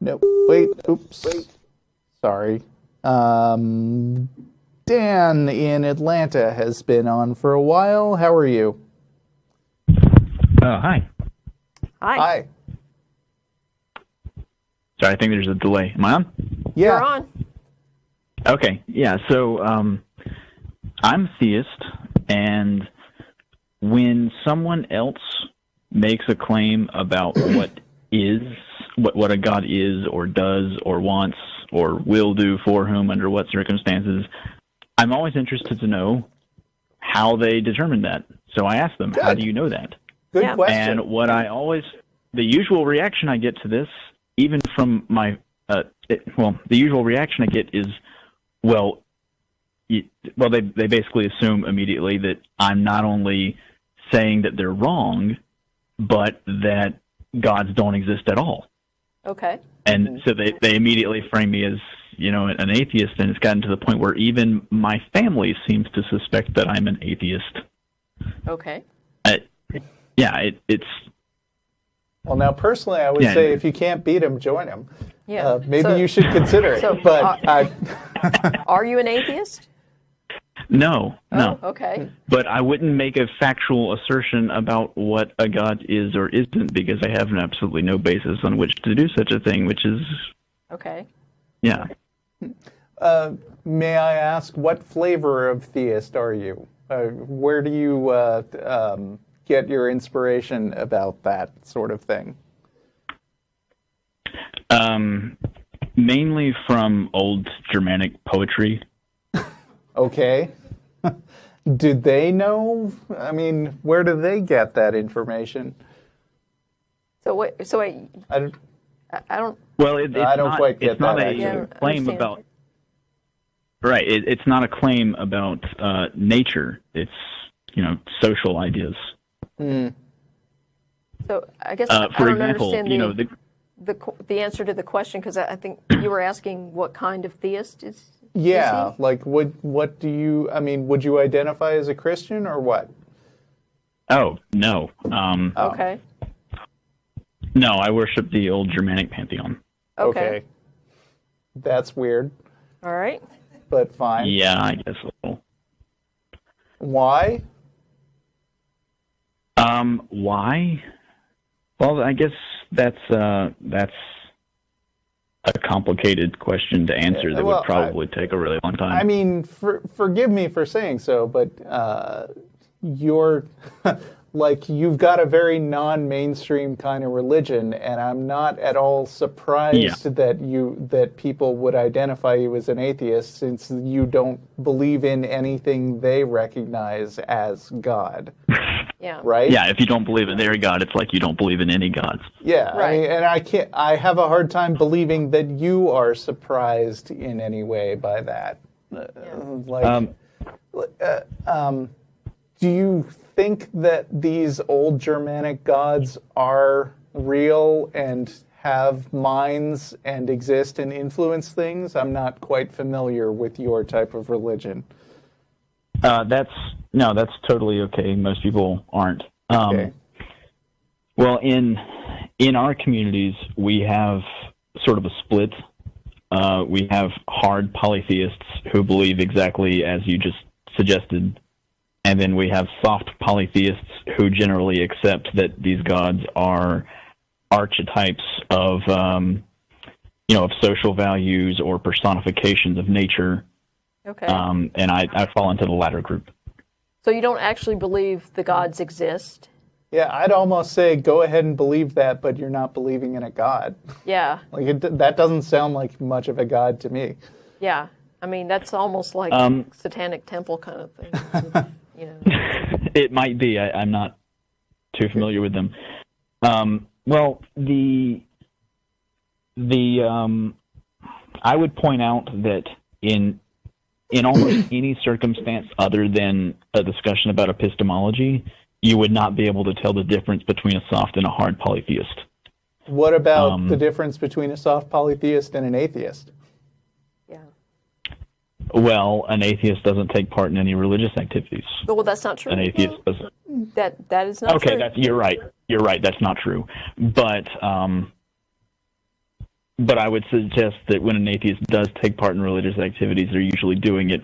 No, wait, oops. Sorry. Dan in Atlanta has been on for a while. How are you? Hi. Hi. Sorry, I think there's a delay. Am I on? Yeah. You're on. Okay, yeah, so I'm theist, and when someone else makes a claim about what a God is or does or wants or will do for whom under what circumstances, I'm always interested to know how they determine that. So I ask them, Good. How do you know that? Good question. And the usual reaction I get to this, even from my, the usual reaction I get is, they basically assume immediately that I'm not only saying that they're wrong, but that gods don't exist at all. Okay. And so they immediately frame me as, an atheist, and it's gotten to the point where even my family seems to suspect that I'm an atheist. Okay. It's... Well, now, personally, I would say if you can't beat him, join him. Yeah. Maybe you should consider it. Are you an atheist? No. Oh, okay. But I wouldn't make a factual assertion about what a god is or isn't, because I have absolutely no basis on which to do such a thing, which is... Okay. Yeah. May I ask, what flavor of theist are you? Where do you get your inspiration about that sort of thing? Mainly from old Germanic poetry. Okay. Do they know? I mean, where do they get that information? I don't. Well, I don't quite get that. It's not a claim about. Right. It's not a claim about nature. It's social ideas. Mm. So I guess for I don't example, understand the answer to the question, because I think you were asking what kind of theist is. Yeah, like what do you? I mean, would you identify as a Christian or what? Oh no. Okay. No, I worship the old Germanic pantheon. Okay. That's weird. All right. But fine. Yeah, I guess a little. Why? Why? Well, I guess that's a complicated question to answer that would probably take a really long time. I mean, forgive me for saying so, but you're like, you've got a very non-mainstream kind of religion, and I'm not at all surprised that people would identify you as an atheist, since you don't believe in anything they recognize as God. Yeah. Right? Yeah, if you don't believe in their God, it's like you don't believe in any gods. Yeah, right. I have a hard time believing that you are surprised in any way by that. Do you think that these old Germanic gods are real and have minds and exist and influence things? I'm not quite familiar with your type of religion. That's totally okay. Most people aren't. Okay. Well, in our communities, we have sort of a split. We have hard polytheists who believe exactly as you just suggested, and then we have soft polytheists who generally accept that these gods are archetypes of of social values or personifications of nature. Okay. And I fall into the latter group. So you don't actually believe the gods exist? Yeah, I'd almost say go ahead and believe that, but you're not believing in a god. Yeah. That doesn't sound like much of a god to me. Yeah. I mean, that's almost like satanic temple kind of thing. It might be. I'm not too familiar with them. Well, I would point out that in almost any circumstance other than a discussion about epistemology, you would not be able to tell the difference between a soft and a hard polytheist. What about the difference between a soft polytheist and an atheist? Yeah. Well, an atheist doesn't take part in any religious activities. Well, that's not true. An atheist doesn't. That is not true. Okay, you're right. You're right. That's not true. But But I would suggest that when an atheist does take part in religious activities, they're usually doing it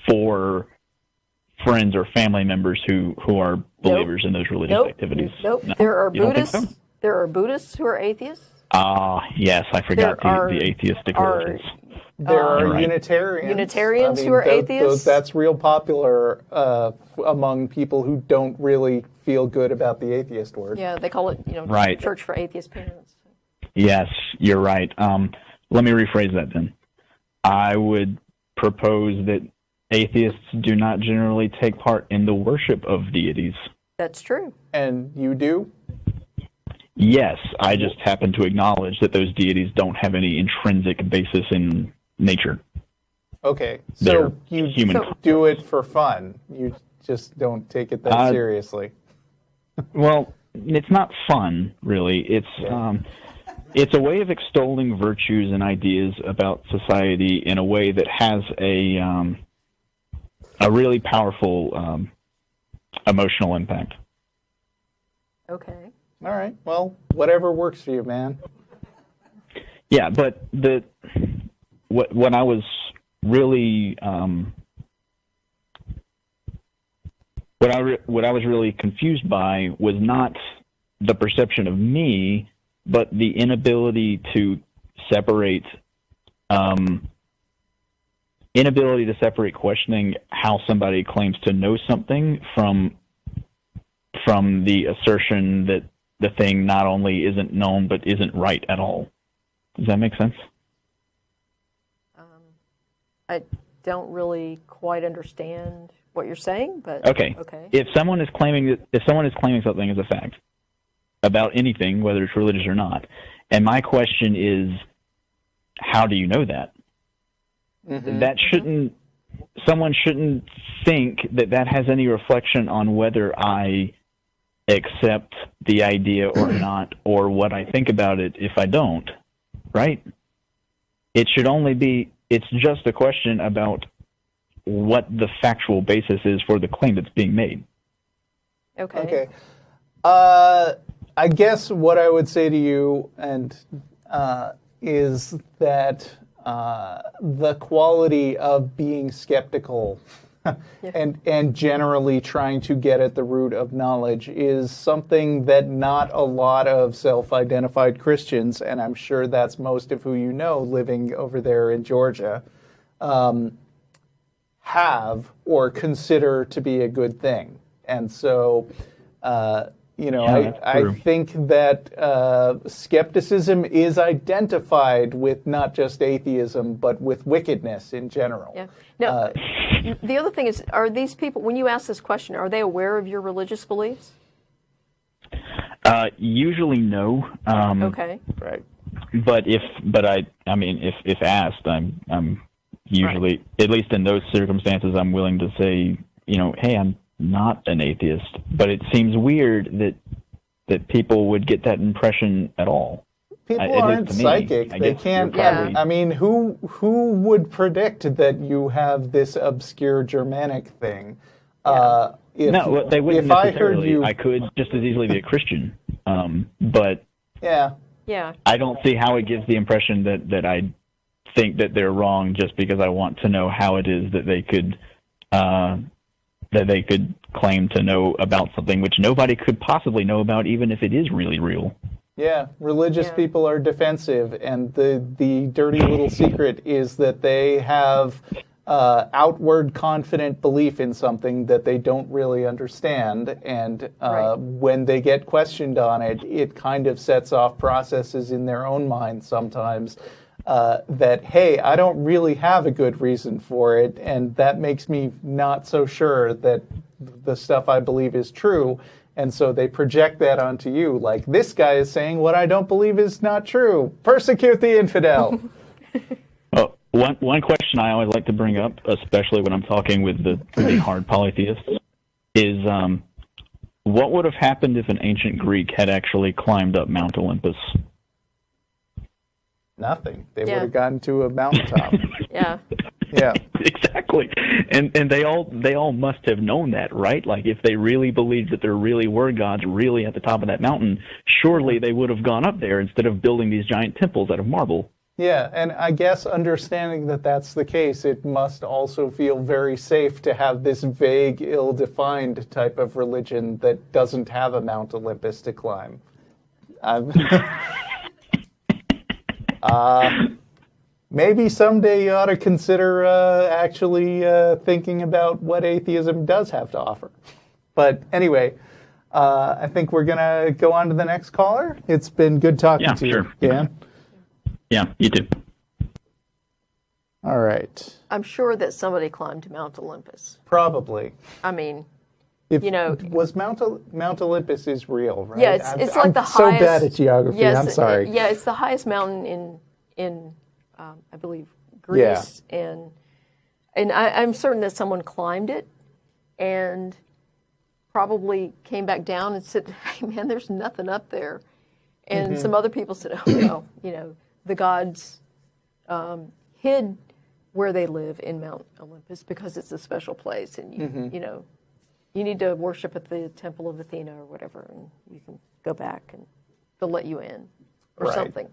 for friends or family members who are believers in those religious activities. Nope. No? There are You don't think Buddhists. so? There are Buddhists who are atheists. Yes, I forgot the atheistic religions. There are right. Unitarians. Who are atheists. That's real popular among people who don't really feel good about the atheist word. Yeah, they call it, Right. Church for Atheist Parents. Yes, you're right. Let me rephrase that then. I would propose that atheists do not generally take part in the worship of deities. That's true. And you do? Yes, I just happen to acknowledge that those deities don't have any intrinsic basis in nature. Okay, They're so you human do it for fun. You just don't take it that seriously. Well, it's not fun, really. It's a way of extolling virtues and ideas about society in a way that has a really powerful emotional impact. Okay. All right. Well, whatever works for you, man. Yeah, but what I was really what I was really confused by was not the perception of me, but the inability to separate questioning how somebody claims to know something from the assertion that the thing not only isn't known but isn't right at all. Does that make sense? I don't really quite understand what you're saying, but okay. If someone is claiming something as a fact about anything, whether it's religious or not, and my question is, how do you know that? Mm-hmm. Someone shouldn't think that has any reflection on whether I accept the idea or not, or what I think about it if I don't, right? It's just a question about what the factual basis is for the claim that's being made. Okay. I guess what I would say to you is that the quality of being skeptical and generally trying to get at the root of knowledge is something that not a lot of self-identified Christians, and I'm sure that's most of who you know living over there in Georgia, have or consider to be a good thing. And so, I think that skepticism is identified with not just atheism, but with wickedness in general. Yeah. Now, the other thing is, are these people, when you ask this question, are they aware of your religious beliefs? Usually no. Okay. Right. But if asked, I'm usually, at least in those circumstances, I'm willing to say, hey, I'm not an atheist. But it seems weird that people would get that impression at all. People aren't psychic. They can't. I mean, who would predict that you have this obscure Germanic thing? No, they wouldn't necessarily. I heard you, I could just as easily be a Christian. But yeah, I don't see how it gives the impression that I think that they're wrong just because I want to know how it is that they could claim to know about something which nobody could possibly know about, even if it is really real. Yeah, religious people are defensive, and the dirty little secret is that they have outward confident belief in something that they don't really understand, and when they get questioned on it, it kind of sets off processes in their own mind sometimes that, hey, I don't really have a good reason for it, and that makes me not so sure that the stuff I believe is true. And so they project that onto you, like, this guy is saying what I don't believe is not true. Persecute the infidel. Well, one question I always like to bring up, especially when I'm talking with the really hard polytheists, is what would have happened if an ancient Greek had actually climbed up Mount Olympus? Nothing. They would have gotten to a mountaintop. Yeah. Exactly. And they all must have known that, right? Like, if they really believed that there really were gods really at the top of that mountain, surely they would have gone up there instead of building these giant temples out of marble. Yeah, and I guess understanding that that's the case, it must also feel very safe to have this vague, ill-defined type of religion that doesn't have a Mount Olympus to climb. Maybe someday you ought to consider actually thinking about what atheism does have to offer. But anyway, I think we're going to go on to the next caller. It's been good talking to you, Dan. Yeah, you too. All right. I'm sure that somebody climbed Mount Olympus. Probably. I mean, was Mount Olympus is real, right? Yeah, it's like the highest. I'm so bad at geography. Yes, I'm sorry. Yeah, it's the highest mountain in I believe Greece, and I'm certain that someone climbed it and probably came back down and said, "Hey, man, there's nothing up there," and some other people said, "Oh no, the gods hid where they live in Mount Olympus because it's a special place, and you need to worship at the Temple of Athena or whatever, and you can go back and they'll let you in or something."